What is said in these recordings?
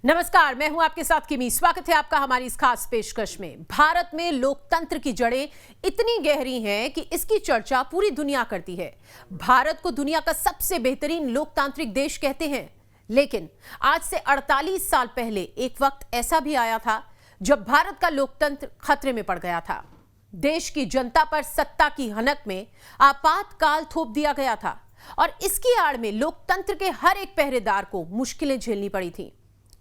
नमस्कार, मैं हूं आपके साथ किमी। स्वागत है आपका हमारी इस खास पेशकश में। भारत में लोकतंत्र की जड़ें इतनी गहरी हैं कि इसकी चर्चा पूरी दुनिया करती है। भारत को दुनिया का सबसे बेहतरीन लोकतांत्रिक देश कहते हैं, लेकिन आज से 48 साल पहले एक वक्त ऐसा भी आया था जब भारत का लोकतंत्र खतरे में पड़ गया था। देश की जनता पर सत्ता की हनक में आपातकाल थोप दिया गया था और इसकी आड़ में लोकतंत्र के हर एक पहरेदार को मुश्किलें झेलनी पड़ी थी।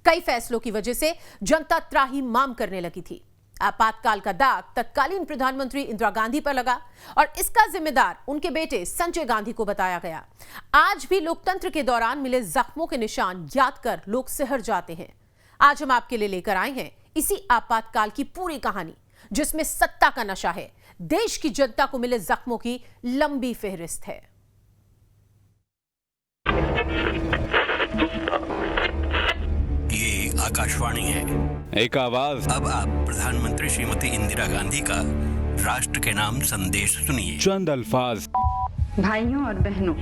कई फैसलों की वजह से जनता त्राहिमाम करने लगी थी। आपातकाल का दाग तत्कालीन प्रधानमंत्री इंदिरा गांधी पर लगा और इसका जिम्मेदार उनके बेटे संजय गांधी को बताया गया। आज भी लोकतंत्र के दौरान मिले जख्मों के निशान याद कर लोग सिहर जाते हैं। आज हम आपके लिए लेकर आए हैं इसी आपातकाल की पूरी कहानी, जिसमें सत्ता का नशा है, देश की जनता को मिले जख्मों की लंबी फेहरिस्त है। आकाशवाणी है। एक आवाज। अब आप प्रधानमंत्री श्रीमती इंदिरा गांधी का राष्ट्र के नाम संदेश सुनिए। चंद अल्फाज। भाइयों और बहनों,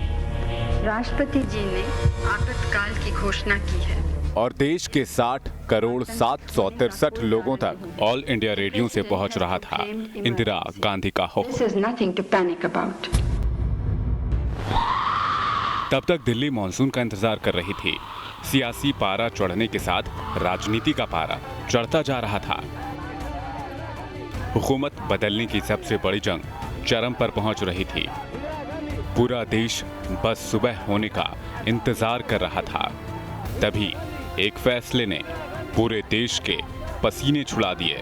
राष्ट्रपति जी ने आपातकाल की घोषणा की है और देश के 60 करोड़ 763 लोगों तक ऑल इंडिया रेडियो से पहुंच रहा था इंदिरा गांधी का हुक्म। This is nothing to panic about. तब तक दिल्ली मॉनसून का इंतजार कर रही थी। सियासी पारा चढ़ने के साथ राजनीति का पारा चढ़ता जा रहा था। हुकूमत बदलने की सबसे बड़ी जंग चरम पर पहुंच रही थी। पूरा देश बस सुबह होने का इंतजार कर रहा था। तभी एक फैसले ने पूरे देश के पसीने छुड़ा दिए।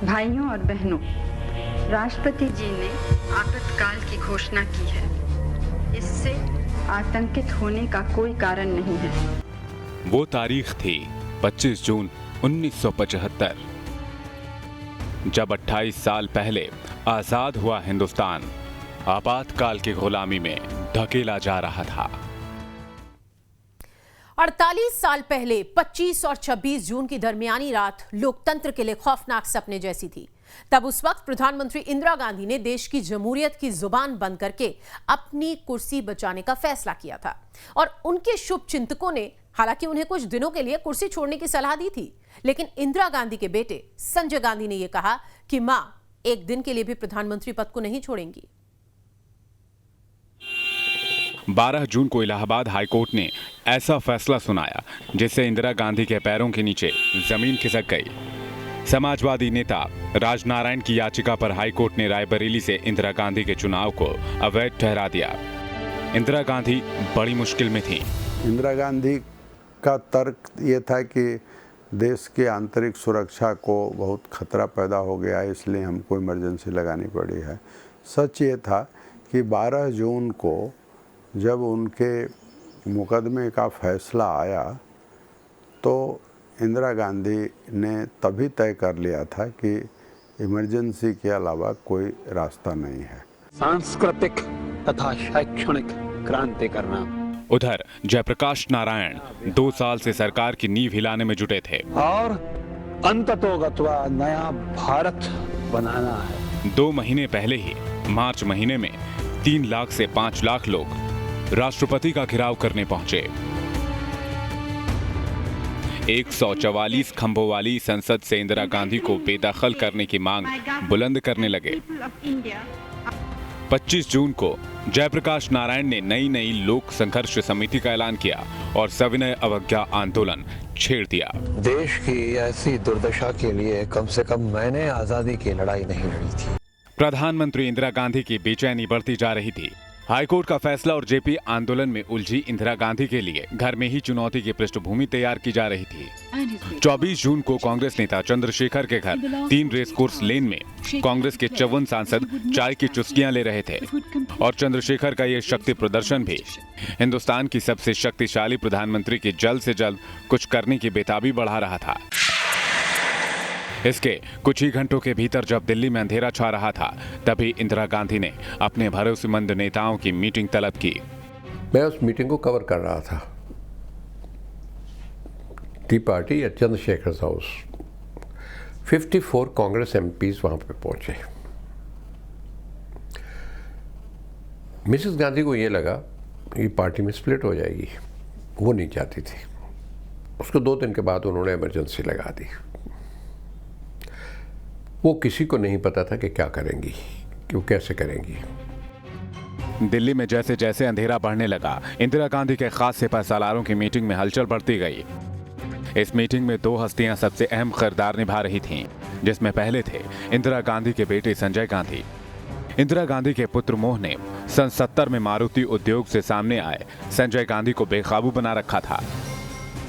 भाइयों और बहनों, राष्ट्रपति जी ने आपातकाल की घोषणा की है। इससे आतंकित होने का कोई कारण नहीं है। वो तारीख थी 25 जून 1975, जब 28 साल पहले आजाद हुआ हिंदुस्तान आपातकाल की गुलामी में धकेला जा रहा था। 48 साल पहले 25 और 26 जून की दरमियानी रात लोकतंत्र के लिए खौफनाक सपने जैसी थी। तब उस वक्त प्रधानमंत्री इंदिरा गांधी ने देश की जमहूरियत की जुबान बंद करके अपनी कुर्सी बचाने का फैसला किया था और उनके शुभ चिंतकों ने हालांकि उन्हें कुछ दिनों के लिए कुर्सी छोड़ने की सलाह दी थी, लेकिन इंदिरा गांधी के बेटे संजय गांधी ने यह कहा कि मां एक दिन के लिए भी प्रधानमंत्री पद को नहीं छोड़ेंगी। 12 जून को इलाहाबाद हाईकोर्ट ने ऐसा फैसला सुनाया जिससे इंदिरा गांधी के पैरों के नीचे जमीन खिसक गई। समाजवादी नेता राजनारायण की याचिका पर हाईकोर्ट ने रायबरेली से इंदिरा गांधी के चुनाव को अवैध ठहरा दिया। इंदिरा गांधी बड़ी मुश्किल में थी। इंदिरा गांधी का तर्क ये था कि देश की आंतरिक सुरक्षा को बहुत खतरा पैदा हो गया, इसलिए हमको इमरजेंसी लगानी पड़ी है। सच ये था कि 12 जून को जब उनके मुकदमे का फैसला आया तो इंदिरा गांधी ने तभी तय कर लिया था कि इमरजेंसी के अलावा कोई रास्ता नहीं है। सांस्कृतिक तथा शैक्षणिक क्रांति करना। उधर जयप्रकाश नारायण 2 साल से सरकार की नींव हिलाने में जुटे थे और अंततोगत्वा नया भारत बनाना है। 2 महीने पहले ही मार्च महीने में 3 लाख से 5 लाख लोग राष्ट्रपति का घेराव करने पहुंचे। 144 खंभों वाली संसद से इंदिरा गांधी को बेदखल करने की मांग बुलंद करने लगे। 25 जून को जयप्रकाश नारायण ने नई लोक संघर्ष समिति का ऐलान किया और सविनय अवज्ञा आंदोलन छेड़ दिया। देश की ऐसी दुर्दशा के लिए कम से कम मैंने आजादी की लड़ाई नहीं लड़ी थी। प्रधानमंत्री इंदिरा गांधी की बेचैनी बढ़ती जा रही थी। हाईकोर्ट का फैसला और जेपी आंदोलन में उलझी इंदिरा गांधी के लिए घर में ही चुनौती की पृष्ठभूमि तैयार की जा रही थी। 24 जून को कांग्रेस नेता चंद्रशेखर के घर 3 रेस कोर्स लेन में कांग्रेस के 54 सांसद चाय की चुस्कियां ले रहे थे और चंद्रशेखर का ये शक्ति प्रदर्शन भी हिंदुस्तान की सबसे शक्तिशाली प्रधानमंत्री की जल्द से जल्द कुछ करने की बेताबी बढ़ा रहा था। इसके कुछ ही घंटों के भीतर जब दिल्ली में अंधेरा छा रहा था, तभी इंदिरा गांधी ने अपने भरोसेमंद नेताओं की मीटिंग तलब की। मैं उस मीटिंग को कवर कर रहा था, टी पार्टी या चंद्रशेखर हाउस। 54 कांग्रेस एमपीज वहां पे पहुंचे। मिसेस गांधी को ये लगा कि पार्टी में स्प्लिट हो जाएगी, वो नहीं चाहती थी। उसको 2 दिन के बाद उन्होंने इमरजेंसी लगा दी। वो किसी को नहीं पता था कि क्या करेंगी, कि वो कैसे करेंगी। दिल्ली में जैसे जैसे अंधेरा बढ़ने लगा, इंदिरा गांधी के खास सिपहसालारों की मीटिंग में हलचल बढ़ती गई। इस मीटिंग में 2 हस्तियां सबसे अहम किरदार निभा रही थीं, जिसमें पहले थे इंदिरा गांधी के बेटे संजय गांधी। इंदिरा गांधी के पुत्र मोह ने सन 70 में मारुति उद्योग से सामने आए संजय गांधी को बेकाबू बना रखा था।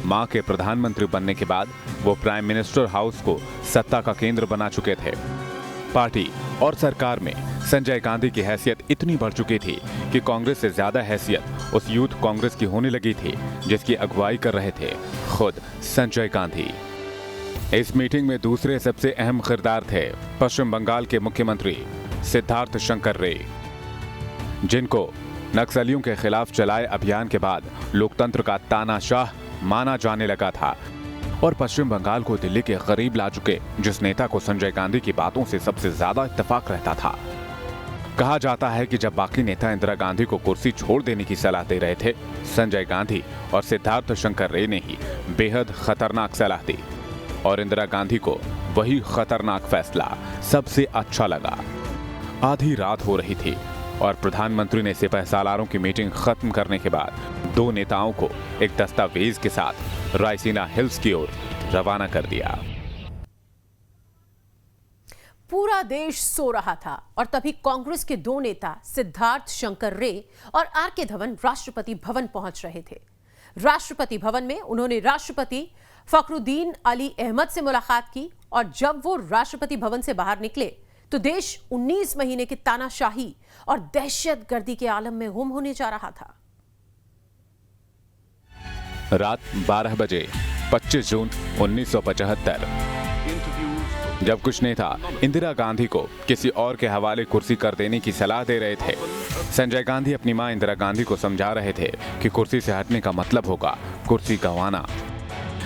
मां के प्रधानमंत्री बनने के बाद वो प्राइम मिनिस्टर हाउस को सत्ता का केंद्र बना चुके थे। पार्टी और सरकार में संजय गांधी की हैसियत इतनी बढ़ चुकी थी कि कांग्रेस से ज्यादा हैसियत उस यूथ कांग्रेस की होने लगी थी जिसकी अगुवाई कर रहे थे खुद संजय गांधी। इस मीटिंग में दूसरे सबसे अहम किरदार थे पश्चिम बंगाल के मुख्यमंत्री सिद्धार्थ शंकर रे, जिनको नक्सलियों के खिलाफ चलाए अभियान के बाद लोकतंत्र का तानाशाह माना जाने लगा था और पश्चिम बंगाल को दिल्ली के करीब ला चुके जिस नेता को संजय गांधी की बातों से सबसे ज्यादा इत्तेफाक रहता था। कहा जाता है कि जब बाकी नेता इंदिरा गांधी को कुर्सी छोड़ देने की सलाह दे रहे थे, संजय गांधी और सिद्धार्थ शंकर रे ने ही बेहद खतरनाक सलाह दी और इंदिरा गांधी को वही खतरनाक फैसला सबसे अच्छा लगा। आधी रात हो रही थी और प्रधानमंत्री ने सिपहसालारों की मीटिंग खत्म करने के बाद 2 नेताओं को एक दस्तावेज के साथ रायसीना हिल्स की ओर रवाना कर दिया। पूरा देश सो रहा था और तभी कांग्रेस के 2 नेता सिद्धार्थ शंकर रे और आर.के. धवन राष्ट्रपति भवन पहुंच रहे थे। राष्ट्रपति भवन में उन्होंने राष्ट्रपति फखरुद्दीन अली अहमद से मुलाकात की और जब वो राष्ट्रपति भवन से बाहर निकले तो देश 19 महीने की तानाशाही और दहशतगर्दी के आलम में गुम होने जा रहा था। रात 12 बजे 25 जून 1975 जब कुछ नेता इंदिरा गांधी को किसी और के हवाले कुर्सी कर देने की सलाह दे रहे थे, संजय गांधी अपनी मां इंदिरा गांधी को समझा रहे थे कि कुर्सी से हटने का मतलब होगा कुर्सी गंवाना।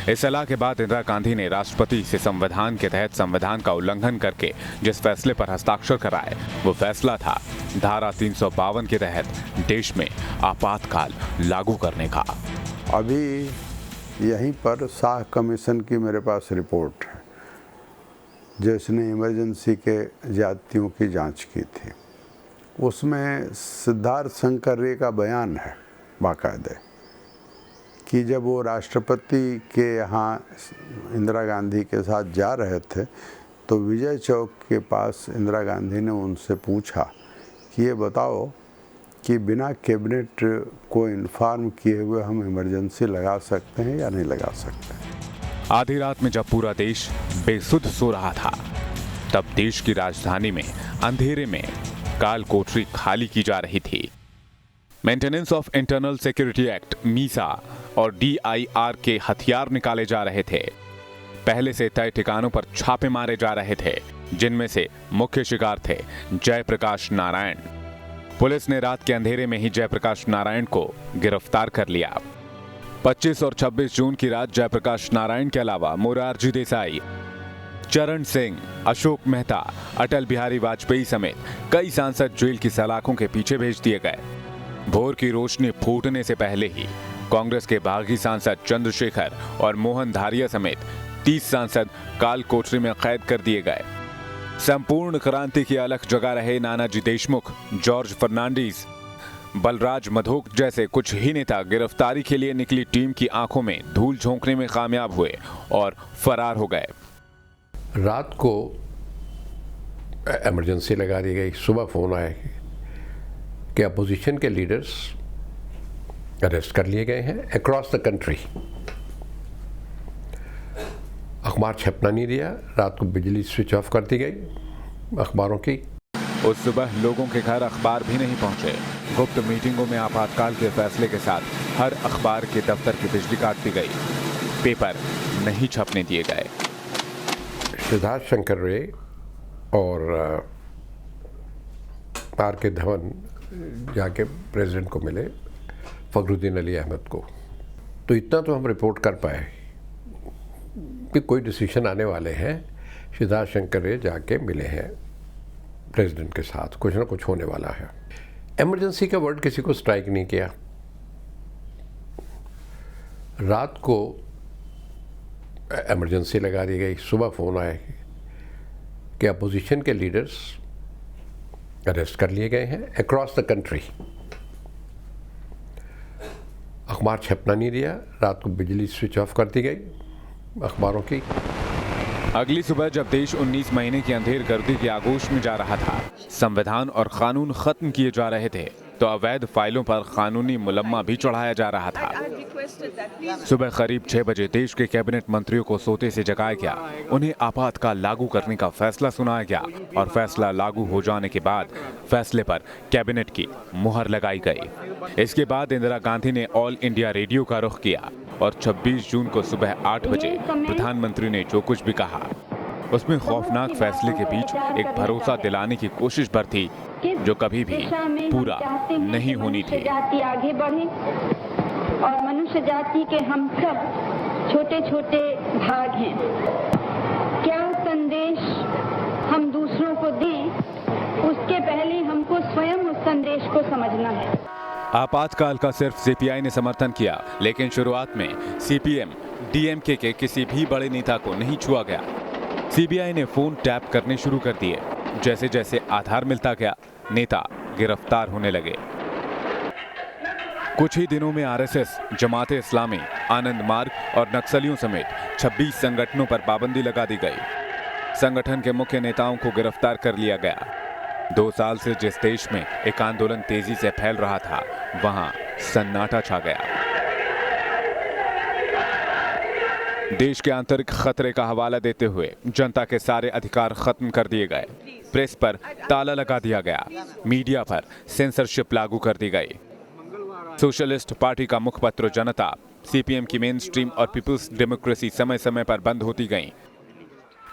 इस सलाह के बाद इंदिरा गांधी ने राष्ट्रपति से संविधान के तहत संविधान का उल्लंघन करके जिस फैसले पर हस्ताक्षर कराए, वो फैसला था धारा 352 के तहत देश में आपातकाल लागू करने का। अभी यहीं पर शाह कमीशन की मेरे पास रिपोर्ट है, जिसने इमरजेंसी के ज्यादतियों की जांच की थी। उसमें सिद्धार्थ शंकर रे का बयान है बाकायदे कि जब वो राष्ट्रपति के यहाँ इंदिरा गांधी के साथ जा रहे थे तो विजय चौक के पास इंदिरा गांधी ने उनसे पूछा कि ये बताओ कि बिना कैबिनेट को इन्फॉर्म किए हुए हम इमरजेंसी लगा सकते हैं या नहीं लगा सकते। आधी रात में जब पूरा देश बेसुध सो रहा था, तब देश की राजधानी में अंधेरे में काल कोठरी खाली की जा रही थी। Maintenance of internal security act Misa और DIR के हथियार निकाले जा रहे थे। पहले से तय ठिकानों पर छापे मारे जा रहे थे, जिनमें से मुख्य शिकार थे जयप्रकाश नारायण। पुलिस ने रात के अंधेरे में ही जयप्रकाश नारायण को गिरफ्तार कर लिया। 25 और 26 जून की रात जयप्रकाश नारायण के अलावा मोरारजी देसाई, चरण सिंह, अशोक मेहता, अटल बिहारी वाजपेयी समेत कई सांसद जेल की सलाखों के पीछे भेज दिए गए। भोर की रोशनी फूटने से पहले ही कांग्रेस के बागी सांसद चंद्रशेखर और मोहन धारिया समेत 30 सांसद काल कोठरी में कैद कर दिए गए। संपूर्ण क्रांति की अलख जगा रहे नानाजी देशमुख, जॉर्ज फर्नांडीज, बलराज मधोक जैसे कुछ ही नेता गिरफ्तारी के लिए निकली टीम की आंखों में धूल झोंकने में कामयाब हुए और फरार हो गए। रात को इमरजेंसी लगा दी गई। सुबह फोन आया कि अपोजिशन के लीडर्स अरेस्ट कर लिए गए हैं अक्रॉस द कंट्री। अखबार छपना नहीं दिया, रात को बिजली स्विच ऑफ कर दी गई अखबारों की। उस सुबह लोगों के घर अखबार भी नहीं पहुंचे। गुप्त मीटिंगों में आपातकाल के फैसले के साथ हर अखबार के दफ्तर की बिजली काट दी गई, पेपर नहीं छपने दिए गए। सिद्धार्थ शंकर रे और आर.के. धवन जाके प्रेसिडेंट को मिले, फखरुद्दीन अली अहमद को। तो इतना तो हम रिपोर्ट कर पाए कि कोई डिसीजन आने वाले हैं। सिद्धार्थ शंकर रे जाके मिले हैं प्रेसिडेंट के साथ, कुछ ना कुछ होने वाला है। इमरजेंसी का वर्ड किसी को स्ट्राइक नहीं किया। रात को इमरजेंसी लगा दी गई। सुबह फ़ोन आए कि अपोजिशन के लीडर्स अरेस्ट कर लिए गए हैं अक्रॉस द कंट्री। अखबार छपना नहीं दिया, रात को बिजली स्विच ऑफ कर दी गई अखबारों की। अगली सुबह जब देश 19 महीने की अंधेर गर्दी की आगोश में जा रहा था, संविधान और कानून खत्म किए जा रहे थे, तो अवैध फाइलों पर कानूनी मुलम्मा भी चढ़ाया जा रहा था। सुबह करीब 6 बजे देश के कैबिनेट मंत्रियों को सोते से जगाया गया, उन्हें आपातकाल लागू करने का फैसला सुनाया गया और फैसला लागू हो जाने के बाद फैसले पर कैबिनेट की मुहर लगाई गई। इसके बाद इंदिरा गांधी ने ऑल इंडिया रेडियो का रुख किया और 26 जून को सुबह 8 बजे प्रधानमंत्री ने जो कुछ भी कहा, उसमें खौफनाक फैसले के बीच एक भरोसा दिलाने की कोशिश भर थी जो कभी भी पूरा नहीं होनी थी। आगे बढ़े और मनुष्य जाति के हम सब छोटे छोटे भाग हैं। क्या संदेश हम दूसरों को दें, उसके पहले हमको स्वयं उस संदेश को समझना है। आपातकाल का सिर्फ सीपीआई ने समर्थन किया, लेकिन शुरुआत में सीपीएम डीएमके के किसी भी बड़े नेता को नहीं छुआ गया। सीबीआई ने फोन टैप करने शुरू कर दिए। जैसे जैसे आधार मिलता गया, नेता गिरफ्तार होने लगे। कुछ ही दिनों में आरएसएस, जमाते इस्लामी, आनंद मार्ग और नक्सलियों समेत 26 संगठनों पर पाबंदी लगा दी गई। संगठन के मुख्य नेताओं को गिरफ्तार कर लिया गया। 2 साल से जिस देश में एक आंदोलन तेजी से फैल रहा था, वहां सन्नाटा छा गया। देश के आंतरिक खतरे का हवाला देते हुए जनता के सारे अधिकार खत्म कर दिए गए। प्रेस पर ताला लगा दिया गया, मीडिया पर सेंसरशिप लागू कर दी गई। सोशलिस्ट पार्टी का मुखपत्र जनता, सीपीएम की मेन स्ट्रीम और पीपुल्स डेमोक्रेसी समय समय पर बंद होती गईं।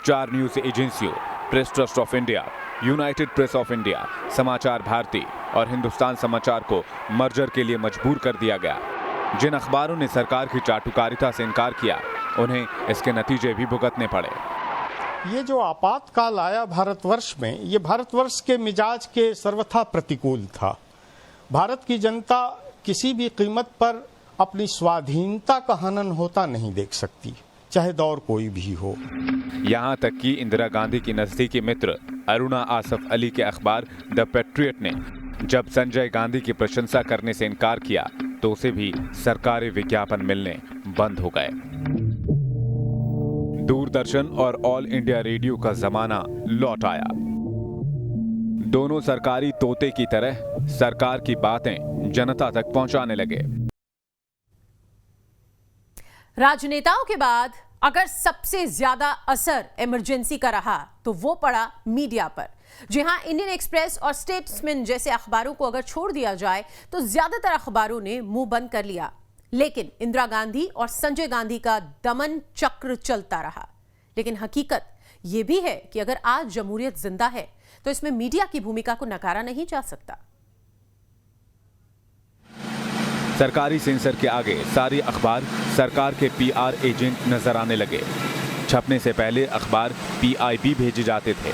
4 न्यूज एजेंसियों, press trust of India, United press of India, समाचार भारती और हिंदुस्तान समाचार को मर्जर के लिए मजबूर कर दिया गया। जिन अखबारों ने सरकार की चाटुकारिता से इनकार किया, उन्हें इसके नतीजे भी भुगतने पड़े। ये जो आपातकाल आया भारतवर्ष में, ये भारतवर्ष के मिजाज के सर्वथा प्रतिकूल था। भारत की जनता किसी भी कीमत पर अपनी स्वाधीनता का हनन होता नहीं देख सकती, चाहे दौर कोई भी हो। यहाँ तक कि इंदिरा गांधी की नजदीकी मित्र अरुणा आसफ अली के अखबार द पैट्रियट ने जब संजय गांधी की प्रशंसा करने से इनकार किया, तो उसे भी सरकारी विज्ञापन मिलने बंद हो गए। दूरदर्शन और ऑल इंडिया रेडियो का जमाना लौट आया। दोनों सरकारी तोते की तरह सरकार की बातें जनता तक पहुंचाने लगे। राजनेताओं के बाद अगर सबसे ज्यादा असर इमरजेंसी का रहा तो वो पड़ा मीडिया पर। जी हां, इंडियन एक्सप्रेस और स्टेट्समैन जैसे अखबारों को अगर छोड़ दिया जाए तो ज्यादातर अखबारों ने मुंह बंद कर लिया, लेकिन इंदिरा गांधी और संजय गांधी का दमन चक्र चलता रहा। लेकिन हकीकत यह भी है कि अगर आज जमहूरियत जिंदा है तो इसमें मीडिया की भूमिका को नकारा नहीं जा सकता। सरकारी सेंसर के आगे सारे अखबार सरकार के पीआर एजेंट नजर आने लगे। छपने से पहले अखबार पीआईबी भेजे जाते थे।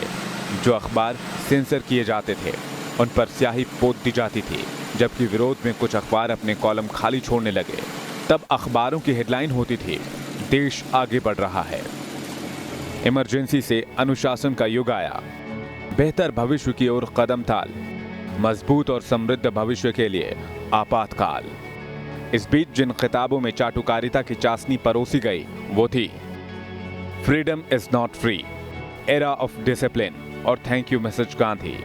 जो अखबार सेंसर किए जाते थे उन पर स्याही पोत दी जाती थी, जबकि विरोध में कुछ अखबार अपने कॉलम खाली छोड़ने लगे। तब अखबारों की हेडलाइन होती थी, देश आगे बढ़ रहा है। इमरजेंसी से अनुशासन का युग आया, बेहतर भविष्य की ओर कदम ताल, मजबूत और समृद्ध भविष्य के लिए आपातकाल। इस बीच जिन खिताबों में चाटुकारिता की चाशनी परोसी गई वो थी freedom is not free, era of discipline और थैंक यू मिसेज गांधी।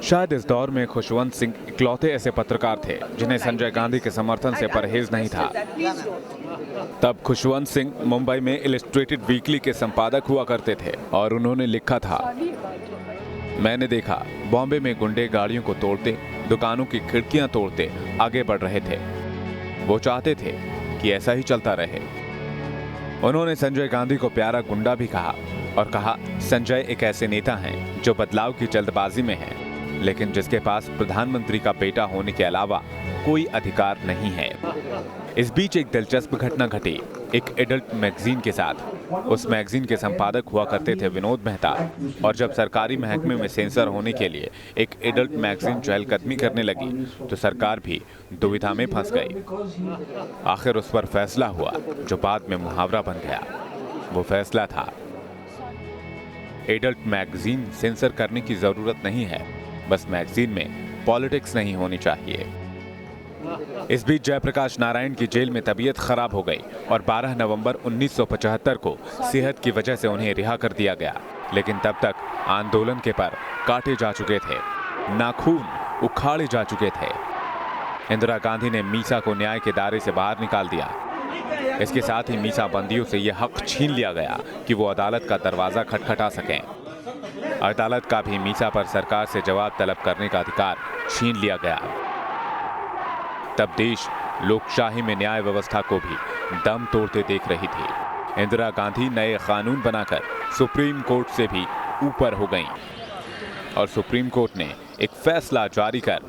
शायद इस दौर में खुशवंत सिंह इकलौते ऐसे पत्रकार थे जिन्हें संजय गांधी के समर्थन से परहेज नहीं था। तब खुशवंत सिंह मुंबई में इलस्ट्रेटेड वीकली के संपादक हुआ करते थे और उन्होंने लिखा था, मैंने देखा बॉम्बे में गुंडे गाड़ियों को तोड़ते, दुकानों की खिड़कियां तोड़ते आगे बढ़ रहे थे। वो चाहते थे कि ऐसा ही चलता रहे। उन्होंने संजय गांधी को प्यारा गुंडा भी कहा और कहा, संजय एक ऐसे नेता हैं जो बदलाव की जल्दबाजी में हैं, लेकिन जिसके पास प्रधानमंत्री का बेटा होने के अलावा कोई अधिकार नहीं है। इस बीच एक दिलचस्प घटना घटी। एक एडल्ट मैगजीन के साथ। उस मैगजीन के संपादक हुआ करते थे विनोद मेहता, और जब सरकारी महकमे में सेंसर होने के लिए एक एडल्ट मैगजीन चहलकदमी करने लगी तो सरकार भी दुविधा में फंस गई। आखिर उस पर फैसला हुआ जो बाद में मुहावरा बन गया। वो फैसला था, एडल्ट मैगजीन सेंसर करने की जरूरत नहीं है, बस मैगजीन में पॉलिटिक्स नहीं होनी चाहिए। इस बीच जयप्रकाश नारायण की जेल में तबीयत खराब हो गई और 12 नवंबर 1975 को सेहत की वजह से उन्हें रिहा कर दिया गया। लेकिन तब तक आंदोलन के पर काटे जा चुके थे, नाखून उखाड़े जा चुके थे। इंदिरा गांधी ने मीसा को न्याय के दायरे से बाहर निकाल दिया। इसके साथ ही मीसा बंदियों से यह हक छीन लिया गया कि वो अदालत का दरवाजा खटखटा सकें। अदालत का भी मीसा पर सरकार से जवाब तलब करने का अधिकार छीन लिया गया। तब देश लोकशाही में न्याय व्यवस्था को भी दम तोड़ते देख रही थी। इंदिरा गांधी नए कानून बनाकर सुप्रीम कोर्ट से भी ऊपर हो गईं और सुप्रीम कोर्ट ने एक फैसला जारी कर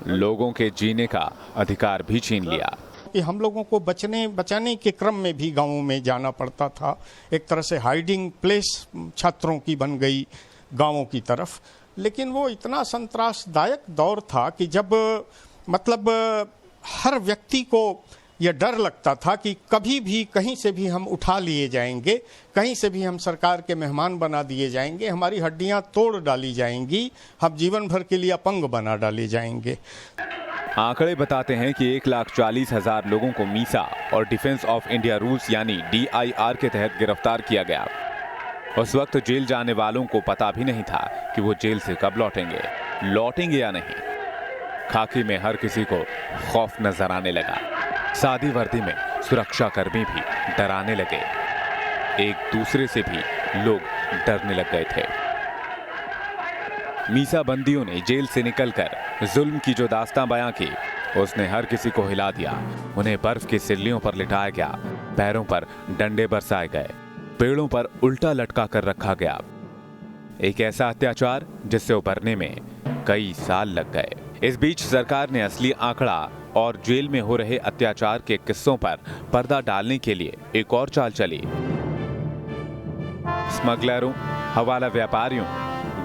लोगों के जीने का अधिकार भी छीन लिया। कि हम लोगों को बचाने के क्रम में भी गांवों में जाना पड़ता था। एक तरह से हाइडिंग प्लेस छात्रों की बन गई गांवों की तरफ। लेकिन वो इतना संतरासदायक दौर था कि जब मतलब हर व्यक्ति को यह डर लगता था कि कभी भी कहीं से भी हम उठा लिए जाएंगे, कहीं से भी हम सरकार के मेहमान बना दिए जाएंगे, हमारी हड्डियां तोड़ डाली जाएंगी, हम जीवन भर के लिए अपंग बना डाले जाएंगे। आंकड़े बताते हैं कि 1,40,000 लोगों को मीसा और डिफेंस ऑफ इंडिया रूल्स यानी DIR के तहत गिरफ्तार किया गया। उस वक्त जेल जाने वालों को पता भी नहीं था कि वो जेल से कब लौटेंगे या नहीं। खाकी में हर किसी को खौफ नजर आने लगा। सादी वर्दी में सुरक्षा कर्मी भी डराने लगे। एक दूसरे से भी लोग डरने लग गए थे। मीसा बंदियों ने जेल से निकलकर जुल्म की जो दास्तां बयां की, उसने हर किसी को हिला दिया। उन्हें बर्फ की सिल्लियों पर लिटाया गया, पैरों पर डंडे बरसाए गए, पेड़ों पर उल्टा लटका कर रखा गया। एक ऐसा अत्याचार जिससे उबरने में कई साल लग गए। इस बीच सरकार ने असली आंकड़ा और जेल में हो रहे अत्याचार के किस्सों पर पर्दा डालने के लिए एक और चाल चली। स्मगलरों, हवाला व्यापारियों,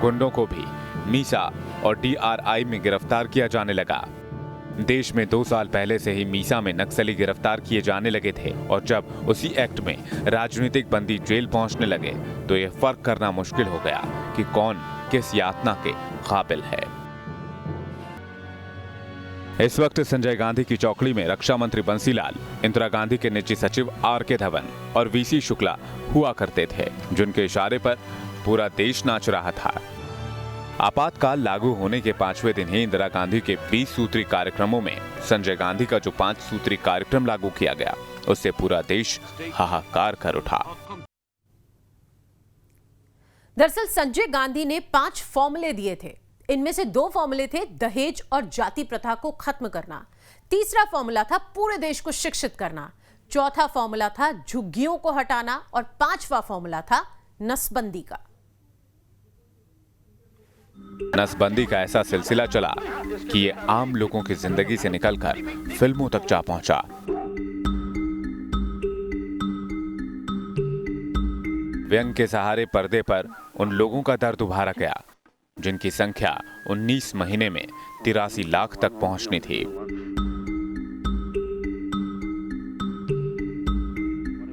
गुंडों को भी मीसा और DRI में गिरफ्तार किया जाने लगा। देश में 2 साल पहले से ही मीसा में नक्सली गिरफ्तार किए जाने लगे थे, और जब उसी एक्ट में राजनीतिक बंदी जेल पहुंचने लगे तो यह फर्क करना मुश्किल हो गया कि कौन किस यातना के काबिल है। इस वक्त संजय गांधी की चौकड़ी में रक्षा मंत्री बंसीलाल, इंदिरा गांधी के निजी सचिव RK धवन और VC शुक्ला हुआ करते थे, जिनके इशारे पर पूरा देश नाच रहा था। आपातकाल लागू होने के 5वें दिन ही इंदिरा गांधी के 20 सूत्री कार्यक्रमों में संजय गांधी का जो 5 सूत्री कार्यक्रम लागू किया गया, उससे पूरा देश हाहाकार कर उठा। दरअसल संजय गांधी ने 5 फॉर्मूले दिए थे। इनमें से 2 फॉर्मूले थे दहेज और जाति प्रथा को खत्म करना, तीसरा फॉर्मूला था पूरे देश को शिक्षित करना, चौथा फॉर्मूला था झुग्गियों को हटाना और 5वां फॉर्मूला था नसबंदी का। नसबंदी का ऐसा सिलसिला चला कि ये आम लोगों की जिंदगी से निकलकर फिल्मों तक जा पहुंचा। व्यंग के सहारे पर्दे पर उन लोगों का दर्द उभारा गया जिनकी संख्या 19 महीने में 83 लाख तक पहुंचनी थी।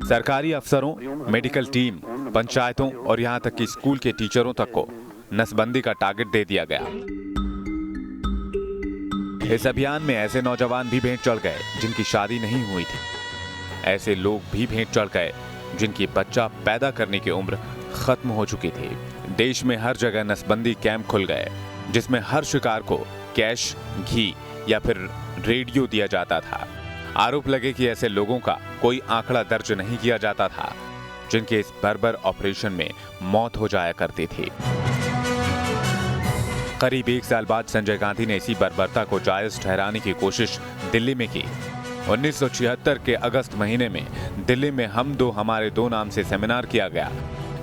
सरकारी अफसरों, मेडिकल टीम, पंचायतों और यहां तक कि स्कूल के टीचरों तक को नसबंदी का टारगेट दे दिया गया। इस अभियान में ऐसे नौजवान भी भेंट चढ़ गए जिनकी शादी नहीं हुई थी। ऐसे लोग भी भेंट चढ़ गए जिनकी बच्चा पैदा करने की उम्र खत्म हो चुकी थी। देश में हर जगह नसबंदी कैंप खुल गए जिसमें हर शिकार को कैश, घी या फिर रेडियो दिया जाता था। आरोप लगे कि ऐसे लोगों का कोई आंकड़ा दर्ज नहीं किया जाता था जिनके इस बर्बर ऑपरेशन में मौत हो जाया करती थी। करीब 1 साल बाद संजय गांधी ने इसी बर्बरता को जायज ठहराने की कोशिश दिल्ली में की। 1976 के अगस्त महीने में दिल्ली में हम दो हमारे दो नाम से सेमिनार किया गया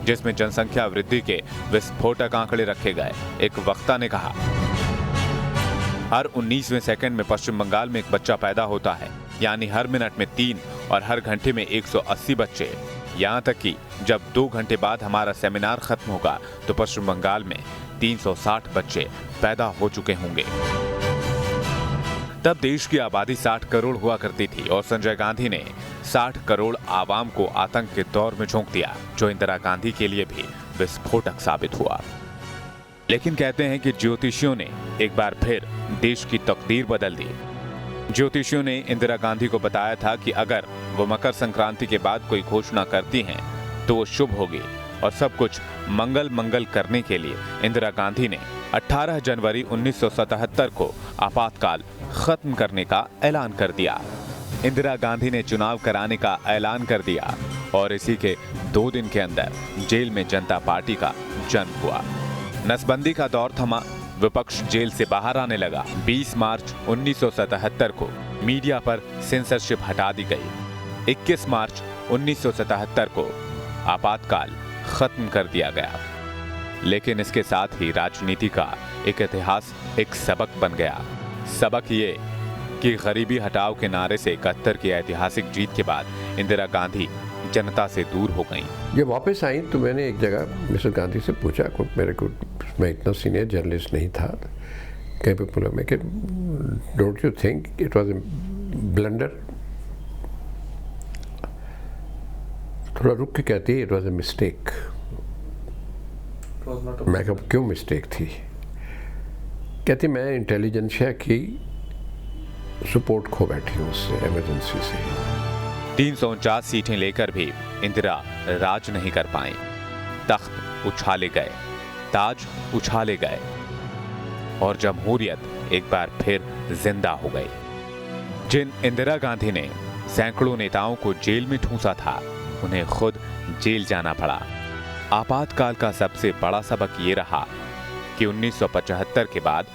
जिसमें जनसंख्या वृद्धि के विस्फोटक आंकड़े रखे गए। एक वक्ता ने कहा, हर 19वें सेकंड में पश्चिम बंगाल में एक बच्चा पैदा होता है, यानी हर मिनट में 3 और हर घंटे में 180 बच्चे। यहाँ तक कि जब 2 घंटे बाद हमारा सेमिनार खत्म होगा तो पश्चिम बंगाल में 360 बच्चे पैदा हो चुके होंगे। तब देश की आबादी 60 करोड़ हुआ करती थी और संजय गांधी ने 60 करोड़ आवाम को आतंक के दौर में झोंक दिया, जो इंदिरा गांधी के लिए भी विस्फोटक साबित हुआ। लेकिन कहते हैं कि ज्योतिषियों ने एक बार फिर देश की तकदीर बदल दी। ज्योतिषियों ने इंदिरा गांधी को बताया था कि अगर वो मकर संक्रांति के बाद कोई घोषणा करती हैं तो वो शुभ होगी, और सब कुछ मंगल करने के लिए इंदिरा गांधी ने 18 जनवरी 1977 को आपातकाल खत्म करने का ऐलान कर दिया। इंदिरा गांधी ने चुनाव कराने का ऐलान कर दिया और इसी के 2 दिन के अंदर जेल में जनता पार्टी का जन्म हुआ। नसबंदी का दौर थमा, विपक्ष जेल से बाहर आने लगा। 20 मार्च 1977 को मीडिया पर सेंसरशिप हटा दी गई। 21 मार्च 1977 को आपातकाल खत्म कर दिया गया। लेकिन इसके साथ ही राजनीति का एक इतिहास, एक सबक बन गया। सबक ये कि गरीबी हटाओ के नारे से 71 की ऐतिहासिक जीत के बाद इंदिरा गांधी जनता से दूर हो गईं। जब वापस आई तो मैंने एक जगह मिसेस गांधी से पूछा, मेरे को मैं इतना सीनियर जर्नलिस्ट नहीं था, कहीं पे बोला मैं कि don't you think it was a blunder? थोड़ा रुक के कहती है इट वाज ए मिस्टेक। मैं कहा क्यों मिस्टेक थी? कहती मैं इंटेलिजेंसिया की सपोर्ट खो बैठी हूँ उससे, इमरजेंसी से। 349 सीटें लेकर भी इंदिरा राज नहीं कर पाई। तख्त उछाले गए, ताज उछाले गए और जमहूरियत एक बार फिर जिंदा हो गई। जिन इंदिरा गांधी ने सैकड़ों नेताओं को जेल में ठूंसा था, उन्हें खुद जेल जाना पड़ा। आपातकाल का सबसे बड़ा सबक ये रहा कि 1975 के बाद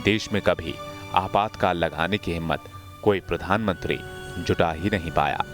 देश में कभी आपातकाल लगाने की हिम्मत कोई प्रधानमंत्री जुटा ही नहीं पाया।